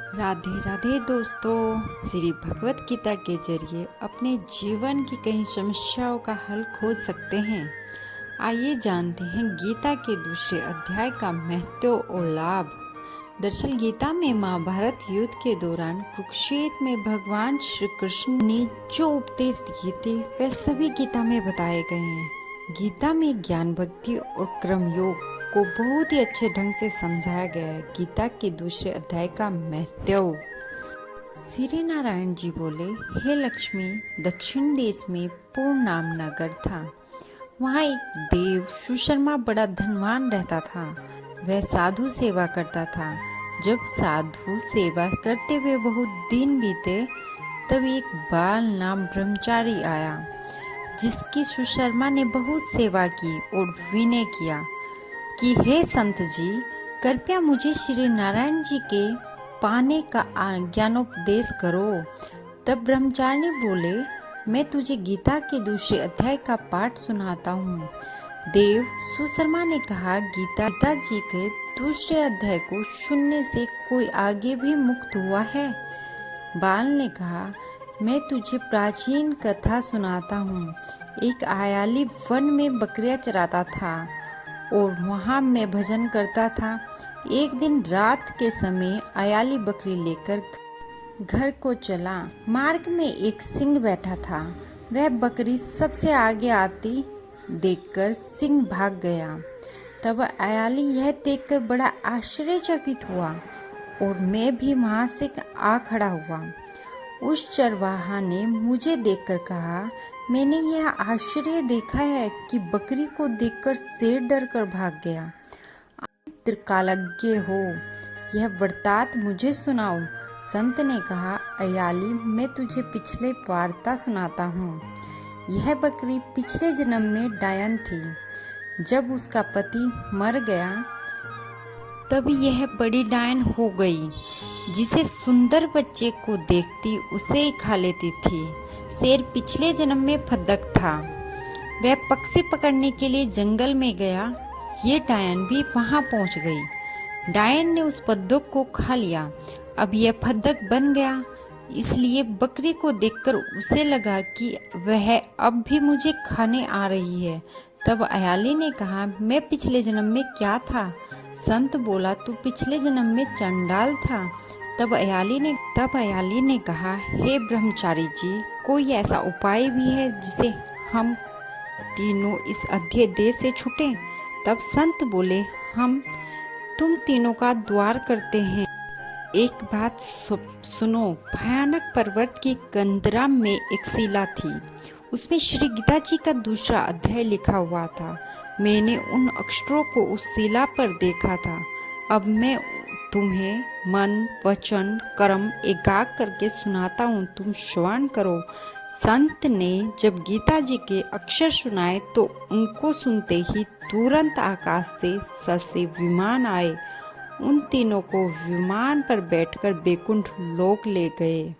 राधे राधे दोस्तों। श्री भगवत गीता के जरिए अपने जीवन की कई समस्याओं का हल खोज सकते हैं। आइए जानते हैं गीता के दूसरे अध्याय का महत्व और लाभ। दरअसल गीता में महाभारत युद्ध के दौरान कुरुक्षेत्र में भगवान श्री कृष्ण ने जो उपदेश दिए थे वे सभी गीता में बताए गए हैं। गीता में ज्ञान, भक्ति और कर्म योग को बहुत ही अच्छे ढंग से समझाया गया है। गीता के दूसरे अध्याय का महत्व। श्री नारायण जी बोले, हे लक्ष्मी, दक्षिण देश में पूर्ण नाम नगर था। वहाँ एक देव सुशर्मा बड़ा धनवान रहता था। वह साधु सेवा करता था। जब साधु सेवा करते हुए बहुत दिन बीते तब एक बाल नाम ब्रह्मचारी आया, जिसकी सुशर्मा ने बहुत सेवा की और विनय किया कि हे संत जी, कृपया मुझे श्री नारायण जी के पाने का ज्ञानोपदेश करो। तब ब्रह्मचारी बोले, मैं तुझे गीता के दूसरे अध्याय का पाठ सुनाता हूँ। देव सुशर्मा ने कहा, गीता जी के दूसरे अध्याय को सुनने से कोई आगे भी मुक्त हुआ है? बाल ने कहा, मैं तुझे प्राचीन कथा सुनाता हूँ। एक आयाली वन में बकरियां चराता था और वहाँ मैं भजन करता था। एक दिन रात के समय आयाली बकरी लेकर घर को चला। मार्ग में एक सिंह बैठा था। वह बकरी सबसे आगे आती देखकर सिंह भाग गया। तब आयाली यह देखकर बड़ा आश्चर्यचकित हुआ और मैं भी वहाँ से आ खड़ा हुआ। उस चरवाहा ने मुझे देखकर कहा, मैंने यह आश्चर्य देखा है कि बकरी को देखकर शेर डर कर भाग गया। आप त्रिकालज्ञ हो, यह वृत्तांत मुझे सुनाओ। संत ने कहा, अयाली, मैं तुझे पिछले वार्ता सुनाता हूँ। यह बकरी पिछले जन्म में डायन थी। जब उसका पति मर गया तब यह बड़ी डायन हो गई, जिसे सुंदर बच्चे को देखती उसे ही खा लेती थी। शेर पिछले जन्म में फद्दक था। वह पक्षी पकड़ने के लिए जंगल में गया। ये डायन भी वहां पहुंच गई। डायन ने उस फद्दक को खा लिया। अब यह फद्दक बन गया, इसलिए बकरी को देखकर उसे लगा कि वह अब भी मुझे खाने आ रही है। तब अयाली ने कहा, मैं पिछले जन्म में क्या था? संत बोला, तू पिछले जन्म में चंडाल था। तब अयाली ने कहा, हे ब्रह्मचारी जी, कोई ऐसा उपाय भी है जिसे हम तीनों इस अध्यय देह से छूटें? तब संत बोले, हम तुम तीनों का द्वार करते हैं। एक बात सुनो। भयानक पर्वत की कंदरा में एक शिला थी। उसमें श्री गीता जी का दूसरा अध्याय लिखा हुआ था। मैंने उन अक्षरों को उस शिला पर देखा था। अब मैं तुम्हें मन, वचन, कर्म एकाग्र करके सुनाता हूँ, तुम श्रवण करो। संत ने जब गीता जी के अक्षर सुनाए तो उनको सुनते ही तुरंत आकाश से ससे विमान आए। उन तीनों को विमान पर बैठकर बैकुंठ लोक ले गए।